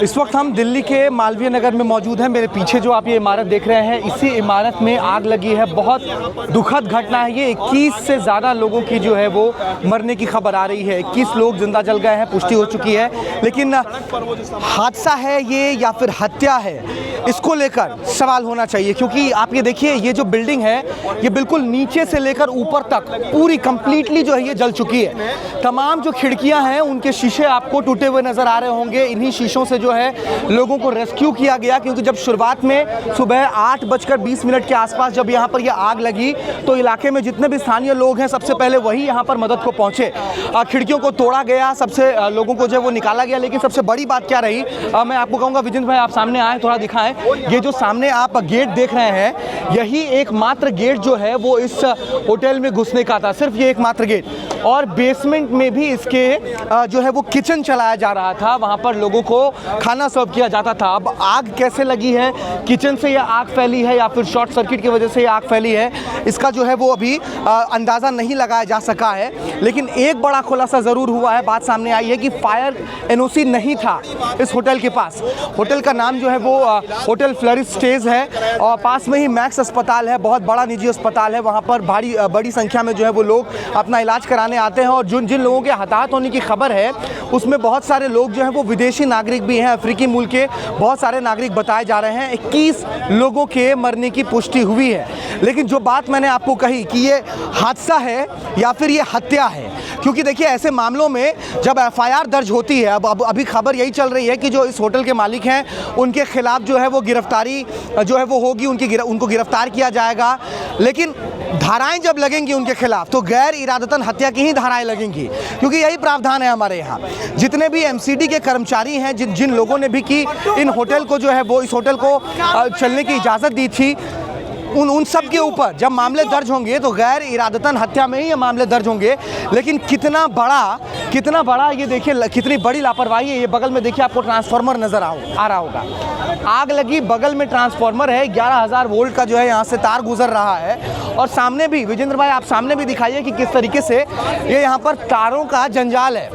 इस वक्त हम दिल्ली के मालवीय नगर में मौजूद हैं। मेरे पीछे जो आप ये इमारत देख रहे हैं, इसी इमारत में आग लगी है। बहुत दुखद घटना है ये। 21 से ज़्यादा लोगों की जो है वो मरने की खबर आ रही है। 21 लोग जिंदा जल गए हैं, पुष्टि हो चुकी है। लेकिन हादसा है ये या फिर हत्या है, इसको लेकर सवाल होना चाहिए। क्योंकि आप ये देखिए, ये जो बिल्डिंग है ये बिल्कुल नीचे से लेकर ऊपर तक पूरी कंप्लीटली जो है ये जल चुकी है। तमाम जो खिड़कियां हैं उनके शीशे आपको टूटे हुए नज़र आ रहे होंगे। इन्हीं शीशों से जो है लोगों को रेस्क्यू किया गया। क्योंकि जब शुरुआत में सुबह 8:20 के आसपास जब यहाँ पर यह आग लगी तो इलाके में जितने भी स्थानीय लोग हैं सबसे पहले वही यहाँ पर मदद को पहुँचे। खिड़कियों को तोड़ा गया, सबसे लोगों को जो है वो निकाला गया। लेकिन सबसे बड़ी बात क्या रही, मैं आपको कहूँगा विजेंद्र भाई आप सामने आए, थोड़ा दिखाएं। ये जो सामने आप गेट देख रहे हैं, यही एकमात्र गेट जो है वो इस होटल में घुसने का था, सिर्फ ये एकमात्र गेट। और बेसमेंट में भी इसके जो है वो किचन चलाया जा रहा था, वहाँ पर लोगों को खाना सर्व किया जाता था। अब आग कैसे लगी है, किचन से यह आग फैली है या फिर शॉर्ट सर्किट की वजह से यह आग फैली है, इसका जो है वो अभी अंदाज़ा नहीं लगाया जा सका है। लेकिन एक बड़ा खुलासा ज़रूर हुआ है, बात सामने आई है कि फायर एनओसी नहीं था इस होटल के पास। होटल का नाम जो है वो होटल फ्लरिश स्टेज है और पास में ही मैक्स अस्पताल है, बहुत बड़ा निजी अस्पताल है। वहाँ पर बड़ी संख्या में जो है वो लोग अपना इलाज कराने आते हैं। और जिन लोगों के हताहत होने की खबर है उसमें बहुत सारे लोग जो हैं वो विदेशी नागरिक भी हैं, अफ्रीकी मुल्क के बहुत सारे नागरिक बताए जा रहे हैं। 21 लोगों के मरने की पुष्टि हुई है। लेकिन जो बात मैंने आपको कही कि ये हादसा है या फिर ये हत्या है, क्योंकि देखिए ऐसे मामलों में जब एफआईआर दर्ज होती है, अब अभी खबर यही चल रही है कि जो इस होटल के मालिक हैं उनके खिलाफ जो है वो गिरफ्तारी जो है वो होगी, उनको गिरफ्तार किया जाएगा। लेकिन धाराएं जब लगेंगी उनके खिलाफ तो गैर इरादतन हत्या की ही धाराएं लगेंगी, क्योंकि यही प्रावधान है हमारे यहाँ। जितने भी एमसीडी के कर्मचारी हैं, जिन लोगों ने भी कि इन होटल को जो है वो इस होटल को चलने की इजाज़त दी थी, उन सब के ऊपर जब मामले दर्ज होंगे तो गैर इरादतन हत्या में ही ये मामले दर्ज होंगे। लेकिन कितना बड़ा ये देखिए, कितनी बड़ी लापरवाही है। ये बगल में देखिए आपको ट्रांसफार्मर नज़र आ रहा होगा, आग लगी, बगल में ट्रांसफार्मर है, 11,000 वोल्ट का जो है यहाँ से तार गुजर रहा है। और सामने भी विजेंद्र भाई आप सामने भी दिखाइए कि किस तरीके से ये यहाँ पर तारों का जंजाल है,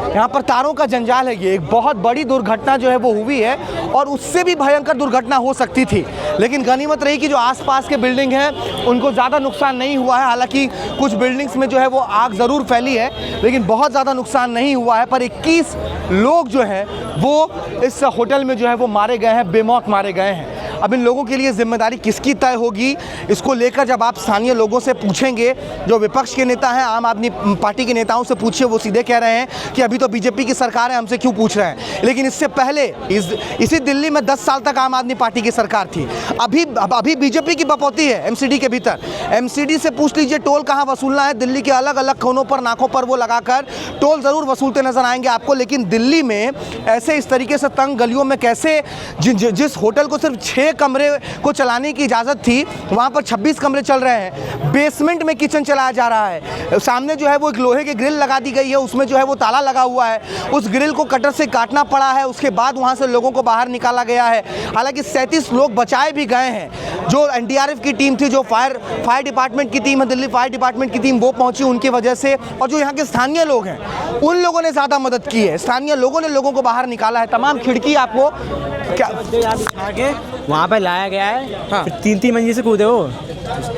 यहाँ पर तारों का जंजाल है। ये एक बहुत बड़ी दुर्घटना जो है वो हुई है और उससे भी भयंकर दुर्घटना हो सकती थी। लेकिन गनीमत रही कि जो आसपास के बिल्डिंग हैं उनको ज़्यादा नुकसान नहीं हुआ है। हालांकि कुछ बिल्डिंग्स में जो है वो आग ज़रूर फैली है, लेकिन बहुत ज़्यादा नुकसान नहीं हुआ है। पर 21 लोग जो हैं वो इस होटल में जो है वो मारे गए हैं, बेमौत मारे गए हैं। अब इन लोगों के लिए जिम्मेदारी किसकी तय होगी, इसको लेकर जब आप स्थानीय लोगों से पूछेंगे, जो विपक्ष के नेता हैं, आम आदमी पार्टी के नेताओं से पूछिए, वो सीधे कह रहे हैं कि अभी तो बीजेपी की सरकार है, हमसे क्यों पूछ रहे हैं। लेकिन इससे पहले इसी दिल्ली में 10 साल तक आम आदमी पार्टी की सरकार थी। अभी बीजेपी की बपौती है एमसीडी के भीतर। एमसीडी से पूछ लीजिए टोल कहाँ वसूलना है। दिल्ली के अलग अलग कोनों पर, नाकों पर वो लगाकर टोल ज़रूर वसूलते नजर आएंगे आपको। लेकिन दिल्ली में ऐसे इस तरीके से तंग गलियों में कैसे, जिस होटल को सिर्फ 6 कमरे को चलाने की इजाज़त थी, वहाँ पर 26 कमरे चल रहे हैं। बेसमेंट में किचन चलाया जा रहा है। सामने जो है वो एक लोहे की ग्रिल लगा दी गई है, उसमें जो है वो ताला लगा हुआ है। उस ग्रिल को कटर से काटना पड़ा है, उसके बाद वहाँ से लोगों को बाहर निकाला गया है। हालांकि 37 लोग बचाए भी गए हैं। जो एनडीआरएफ की टीम थी, जो फायर डिपार्टमेंट की टीम है, दिल्ली फायर डिपार्टमेंट की टीम, वो पहुँची उनकी वजह से। और जो यहाँ के स्थानीय लोग हैं उन लोगों ने ज़्यादा मदद की है। स्थानीय लोगों ने लोगों को बाहर निकाला है। तमाम खिड़की आपको क्या वहाँ पर लाया गया है। हाँ। फिर 3 मंजिल से कूदे वो।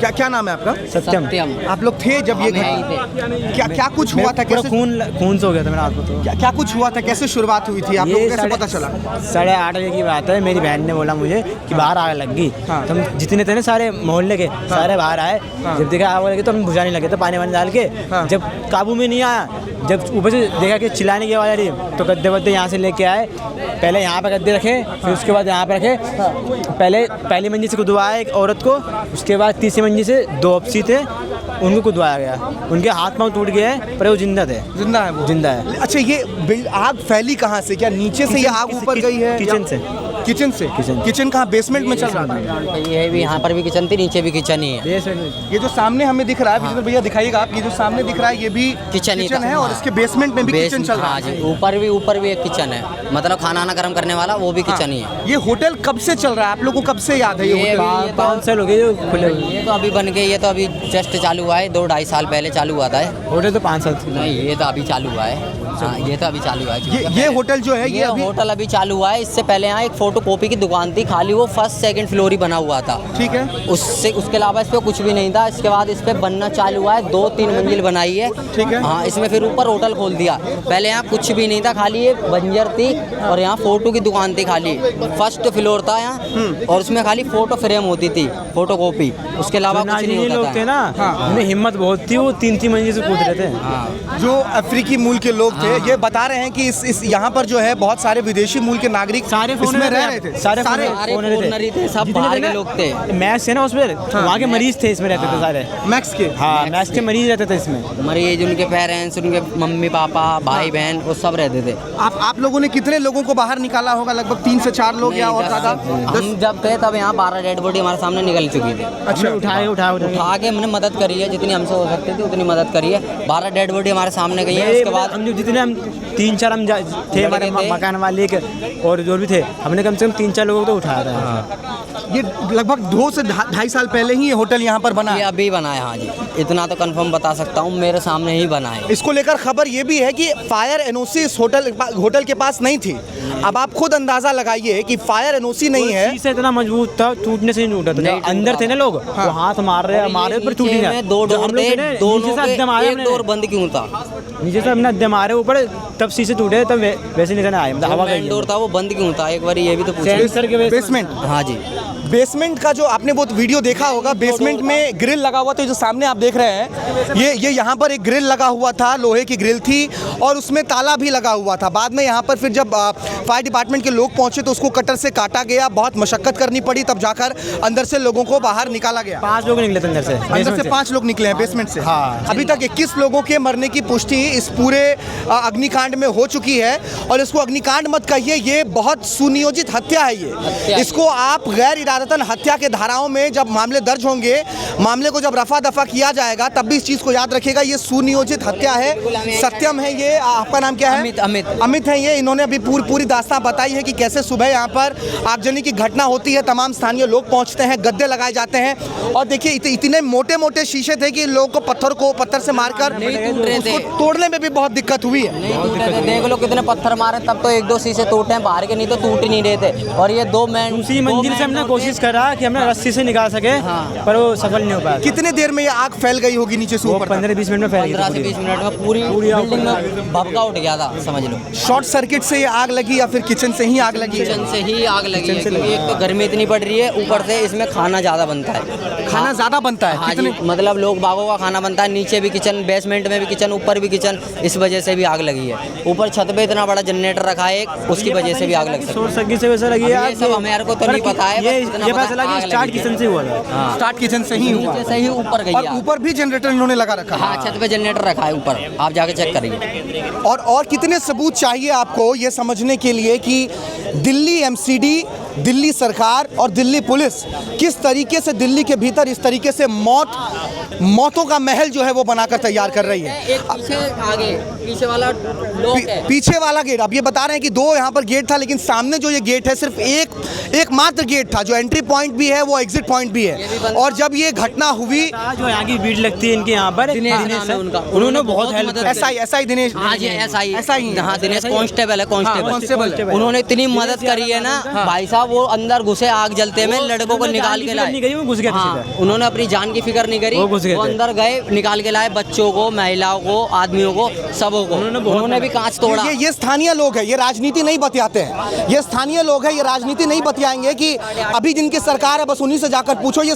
क्या नाम है आपका? सत्यम। आप लोग थे जब ये क्या कुछ हुआ था? कैसे खून से हो गया था मेरा हाथ में। तो क्या कुछ हुआ था, कैसे शुरुआत हुई थी, आप लोगों को कैसे पता चला? 8:30 बजे की बात है। मेरी बहन ने बोला मुझे कि बाहर आग लग गई। हाँ। तो हम जितने थे ना सारे मोहल्ले के, सारे बाहर आए। जब देखा आग लगी तो हम बुझाने लगे, तो पानी डाल के। जब काबू में नहीं आया, जब ऊपर से देखा कि चिल्लाने की आवाज़ आ रही, तो गद्दे वद्दे यहाँ से लेके आए। पहले यहाँ पे गद्दे रखे, फिर उसके बाद यहाँ पे रखे। पहली मंजिल से कुदवाया एक औरत को, उसके बाद तीसरी मंजिल से 2 अफसी थे, उनको कुदवाया गया। उनके हाथ पांव टूट गए हैं, पर वो जिंदा थे। जिंदा है वो? जिंदा है। अच्छा, ये आग फैली कहाँ से? क्या नीचे से ये आग ऊपर गई है? किचन से। किचन कहाँ? बेसमेंट में चल रहा था? ये भी यहाँ पर भी किचन थी, नीचे भी किचन ही है। ये जो सामने हमें दिख रहा है, विजेंद्र भैया दिखाइएगा आप, ये जो सामने दिख रहा है ये भी किचन है और इसके बेसमेंट में भी किचन चल रहा है। ऊपर भी एक किचन है, मतलब खाना गर्म करने वाला, वो भी किचन ही है। ये होटल कब से चल रहा है, आप लोगों को कब से याद है ये होटल? 5 साल हो गए जो खुले। ये तो अभी बन गई, ये तो अभी जस्ट चालू हुआ है, 2-2.5 साल पहले चालू हुआ था। होटल तो 5 साल नहीं, ये तो अभी चालू हुआ है। से? हाँ, ये तो अभी चालू हुआ है। ये होटल जो है ये होटल अभी चालू हुआ है। इससे पहले यहाँ एक फोटो कॉपी की दुकान थी, खाली वो फर्स्ट सेकंड फ्लोर ही बना हुआ था। ठीक है। उसके अलावा इस पे कुछ भी नहीं था। इसके बाद इस पे बनना चालू हुआ है, 2-3 मंजिल बनाई है। ठीक है। हाँ, इसमें फिर ऊपर होटल खोल दिया। पहले यहाँ कुछ भी नहीं था, खाली ये बंजर थी और यहाँ फोटो की दुकान थी खाली। फर्स्ट फ्लोर था यहाँ और उसमें खाली फोटो फ्रेम होती थी, फोटो कॉपी। उसके अलावा कुछ नहीं होता लोग थे ना, उनमें हिम्मत बहुत थी, वो 3-3 मंजिल से कूद रहे थे। हाँ। जो अफ्रीकी मूल के लोग थे, ये बता रहे हैं कि इस यहाँ पर जो है बहुत सारे विदेशी मूल के नागरिक सारे इसमें रह रहे थे। सारे फोनरी थे, सब बाहर के लोग थे। मैक्स है ना उसमें, वहाँ के मरीज थे, इसमें रहते थे सारे। मैक्स के? हाँ, मैक्स के मरीज रहते थे इसमें। मरीज, उनके पेरेंट्स, उनके मम्मी पापा, भाई बहन, वो सब रहते थे। आप लोगों ने कितने लोगों को बाहर निकाला होगा? लगभग 3 से 4 लोग या और ज़्यादा? हम जब थे तब यहाँ 12 डेड बॉडी हमारे सामने निकल चुकी थी। अच्छा। उठा के हमने मदद करी है, जितनी हमसे हो सकती थी उतनी मदद करी है। 12 डेड बॉडी हमारे सामने गई है। उसके बाद हम जितने हम 3-4 हम थे, हमारे मकान मालिक और जो भी थे, हमने कम से कम 3-4 लोगों को तो उठाया था। ये लगभग 2 से 2.5 साल पहले ही ये होटल यहाँ पर बना ये है। अभी बना है। हाँ जी, इतना तो कंफर्म बता सकता हूँ, मेरे सामने ही बना है। इसको लेकर खबर ये भी है कि फायर एनओसी इस होटल के पास नहीं थी। अब आप खुद अंदाजा लगाइए कि फायर एनओसी नहीं है। शीशा इतना मजबूत था, टूटने से नहीं टूटा था। अंदर थे ना लोग, वो हाथ मार रहे पर टूट नहीं रहा। 2 डोर थे, दोनों के एक डोर बंद क्यों था? नीचे से हमने अद्दम मारे ऊपर, तब शीशे टूटे, तब वैसे नहीं आए। मतलब हवा का डोर था, वो बंद क्यों था? एक बार ये भी तो पूछिए। बेसमेंट? हाँ जी, बेसमेंट का जो आपने वो वीडियो देखा होगा, बेसमेंट में ग्रिल लगा हुआ था। जो सामने आप देख रहे हैं, ये यहाँ पर एक ग्रिल लगा हुआ था, लोहे की ग्रिल थी और उसमें ताला भी लगा हुआ था। बाद में यहाँ पर फिर जब फायर डिपार्टमेंट के लोग पहुंचे तो उसको कटर से काटा गया, बहुत मशक्कत करनी पड़ी, तब जाकर अंदर से लोगों को बाहर निकाला गया। 5 लोग निकले थे अंदर से 5 लोग निकले हैं बेसमेंट से। हाँ। अभी तक 21 लोगों के मरने की पुष्टि इस पूरे अग्निकांड में हो चुकी है। और इसको अग्निकांड मत कहिए, ये बहुत सुनियोजित हत्या है। ये इसको आप गैर इरादतन हत्या के धाराओं में जब मामले दर्ज होंगे, मामले को जब रफा दफा किया जाएगा, तब भी इस चीज को याद रखिएगा, ये सुनियोजित हत्या है। सत्यम है ये, आपका नाम क्या है? अमित है ये। इन्होंने अभी पूरी दास्तां बताई है कि कैसे सुबह यहाँ पर आगजनी की घटना होती है, तमाम स्थानीय लोग पहुँचते हैं, गद्दे लगाए जाते हैं और देखिए इतने मोटे मोटे शीशे थे कि लोगों को पत्थर से मारकर उसको तोड़ने में भी बहुत दिक्कत हुई है। देख लो कितने पत्थर मारे, तब तो 1-2 शीशे टूटे हैं बाहर के, नहीं तो टूट ही नहीं रहे थे। और ये 2 मैन उसी मंजिल से हमने कोशिश करा कि हमने रस्सी से निकाल सके, पर वो सफल नहीं हो पाया। कितने देर में ये आग फैल गई होगी नीचे से ऊपर? 15-20 मिनट में फैल गई। 15 से 20 मिनट में पूरी बिल्डिंग में भभका उठ गया था, समझ लो। शॉर्ट सर्किट से ये आग लगी या फिर किचन से ही आग लगी? किचन से ही आग लगी है, क्योंकि एक तो गर्मी इतनी पड़ रही है, ऊपर से इसमें खाना ज़्यादा बनता है। खाना ज़्यादा बनता है? हाँ जी, मतलब लोग बागों का खाना बनता है, नीचे भी किचन, बेसमेंट में भी किचन, ऊपर भी किचन, इस वजह से भी आग लगी है। ऊपर छत पे इतना बड़ा जनरेटर रखा है एक, उसकी वजह से भी आग लग सकती है। शॉर्ट सर्किट से वैसे लगी है। ये सब हमारे को तो नहीं पता है, ये पता चला कि स्टार्ट किचन से हुआ था। स्टार्ट किचन से ही हुआ, नीचे से ही ऊपर गई और आग। ऊपर भी जनरेटर इन्होंने लगा रखा है। हाँ, छत पे जनरेटर रखा है ऊपर, आप जाके चेक करिए। और कितने सबूत चाहिए आपको ये समझने के लिए कि दिल्ली एमसीडी, दिल्ली सरकार और दिल्ली पुलिस किस तरीके से दिल्ली के भीतर इस तरीके से मौतों का महल जो है वो बनाकर तैयार कर रही है। एक पीछे आगे पीछे वाला लॉक है, पीछे वाला गेट, अब ये बता रहे हैं कि 2 यहाँ पर गेट था, लेकिन सामने जो ये गेट है सिर्फ एक मात्र गेट था, जो एंट्री पॉइंट भी है वो एग्जिट पॉइंट भी है। और जब ये घटना हुई, जो यहाँ की भीड़ लगती है इनके यहाँ पर, उन्होंने बहुत हेल्प की। एसआई दिनेश, हाँ जी, एसआई, ही, हाँ दिनेश कांस्टेबल है, कांस्टेबल। है। उन्होंने इतनी मदद करी है ना भाई साहब, वो अंदर घुसे आग जलते में, लड़कों को निकाल के लाए। घुस गए। हाँ, उन्होंने अपनी जान की फिक्र नहीं करी, वो अंदर गए, निकाल के लाए बच्चों को, महिलाओं को, आदमियों को, सबों को। उन्होंने भी कांच तोड़ा। ये स्थानीय लोग हैं, ये राजनीति नहीं बतियाते हैं। ये स्थानीय लोग हैं, ये राजनीति नहीं बतियाएंगे कि अभी जिनकी सरकार है बस उन्हीं से जाकर पूछो। ये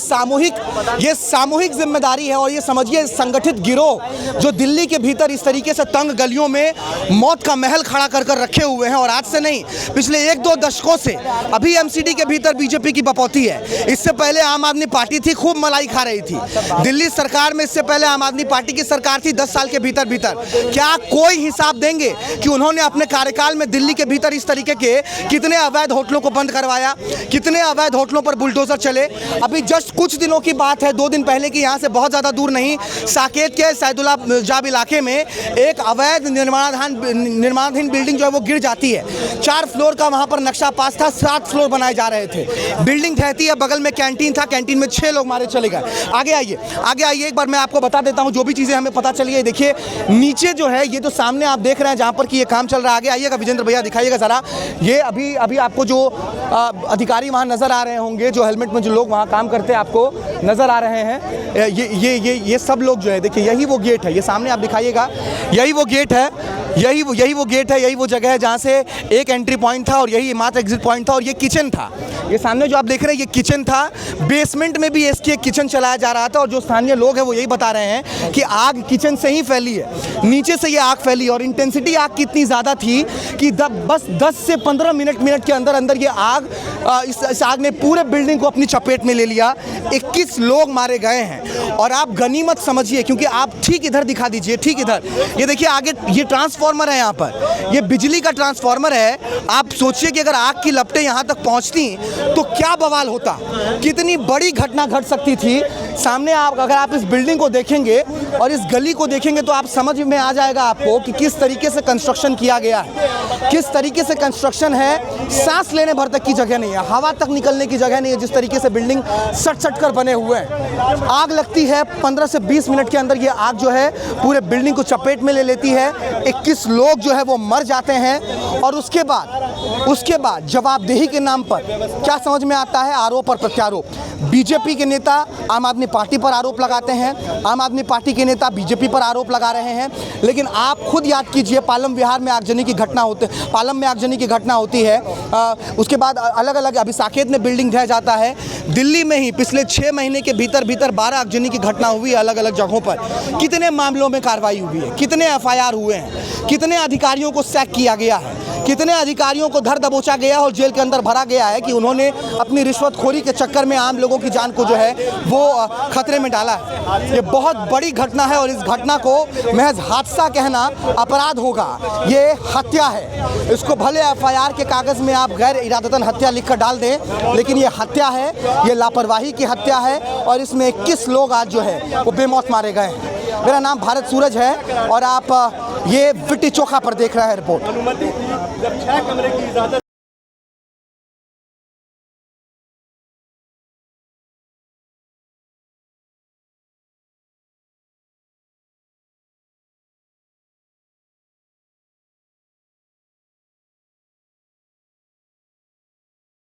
सामूहिक जिम्मेदारी है। और ये समझिए संगठित गिरोह जो दिल्ली के भीतर इस तरीके से तंग गलियों में मौत का महल खड़ा कर रखे हुए हैं, और आज से नहीं, पिछले 1-2 दशकों से। अभी एमसीडी के भीतर बीजेपी की बपौती है, इससे पहले आम आदमी पार्टी थी, खूब मलाई खा रही थी। दिल्ली सरकार में इससे पहले आम आदमी पार्टी की सरकार थी 10 साल के भीतर। क्या कोई हिसाब देंगे कि उन्होंने अपने कार्यकाल में दिल्ली के भीतर इस तरीके के कितने अवैध होटलों को बंद करवाया, कितने अवैध होटलों पर बुलडोजर चले? अभी जस्ट कुछ दिनों की बात है, 2 दिन पहले की, यहाँ से बहुत ज़्यादा दूर नहीं, साकेत के सैदुल्ला जाब इलाके में एक अवैध निर्माणाधीन बिल्डिंग जो है वो गिर जाती है। 4 फ्लोर का वहाँ पर नक्शा पास था, 7 फ्लोर पेट्रोल बनाए जा रहे थे। बिल्डिंग ढहती है, बगल में कैंटीन था, कैंटीन में 6 लोग मारे चले गए। आगे आइए, आगे आइए, एक बार मैं आपको बता देता हूँ जो भी चीज़ें हमें पता चली है। देखिए नीचे जो है, ये जो सामने आप देख रहे हैं जहाँ पर कि ये काम चल रहा है, आगे आइएगा विजेंद्र भैया, दिखाइएगा ज़रा। ये अभी आपको जो अधिकारी वहाँ नज़र आ रहे होंगे, जो हेलमेट में जो लोग वहाँ काम करते हैं आपको नज़र आ रहे हैं, ये सब लोग जो है, देखिए यही वो गेट है, ये सामने आप दिखाइएगा, यही वो गेट है, यही वो गेट है, यही वो जगह है जहाँ से एक एंट्री पॉइंट था और यही एकमात्र एग्जिट पॉइंट था। और ये किचन था, ये सामने जो आप देख रहे हैं ये किचन था। बेसमेंट में भी इसकी एक किचन चलाया जा रहा था और जो स्थानीय लोग हैं वो यही बता रहे हैं कि आग किचन से ही फैली है, नीचे से ये आग फैली और इंटेंसिटी आग की इतनी ज़्यादा थी कि बस 10 से 15 मिनट के अंदर ये आग इस आग ने पूरे बिल्डिंग को अपनी चपेट में ले लिया। 21 लोग मारे गए हैं और आप गनीमत समझिए, क्योंकि आप ठीक इधर दिखा दीजिए, ठीक इधर, ये देखिए आगे ये ट्रांसफार्मर है, यहाँ पर ये बिजली का ट्रांसफार्मर है। आप सोचिए कि अगर आग की लपटें यहाँ तक पहुँचती तो क्या बवाल होता, कितनी बड़ी घटना घट सकती थी। सामने अगर आप इस बिल्डिंग को देखेंगे और इस गली को देखेंगे तो आप समझ में आ जाएगा आपको कि किस तरीके से कंस्ट्रक्शन किया गया है, किस तरीके से कंस्ट्रक्शन है। सांस लेने भर तक की जगह नहीं है, हवा तक निकलने की जगह नहीं है, जिस तरीके से बिल्डिंग सट कर बने हुए हैं। आग लगती है, 15 से 20 मिनट के अंदर ये आग जो है पूरे बिल्डिंग को चपेट में ले लेती है। 21 लोग जो है वो मर जाते हैं और उसके बाद जवाबदेही के नाम पर क्या समझ में आता है, आरोप और प्रत्यारोप। बीजेपी के नेता आम आदमी पार्टी पर आरोप लगाते हैं, आम आदमी पार्टी के नेता बीजेपी पर आरोप लगा रहे हैं। लेकिन आप खुद याद कीजिए, पालम विहार में आगजनी की घटना होती है, उसके बाद अलग अलग, अभी साकेत में बिल्डिंग ढह जाता है। दिल्ली में ही पिछले 6 महीने के भीतर 12 आगजनी की घटना हुई है अलग अलग जगहों पर। कितने मामलों में कार्रवाई हुई है, कितने FIR हुए हैं, कितने अधिकारियों को सैक किया गया है, कितने अधिकारियों को धर दबोचा गया और जेल के अंदर भरा गया है कि उन्होंने अपनी रिश्वतखोरी के चक्कर में आम लोगों की जान को जो है वो खतरे में डाला है। ये बहुत बड़ी घटना है और इस घटना को महज हादसा कहना अपराध होगा, ये हत्या है। इसको भले FIR के कागज़ में आप गैर इरादतन हत्या लिखकर डाल दें, लेकिन ये हत्या है, ये लापरवाही की हत्या है और इसमें 21 लोग आज जो है वो बेमौत मारे गए हैं। मेरा नाम भारत सूरज है और आप ये विट्टी चोखा पर देख रहे हैं रिपोर्ट।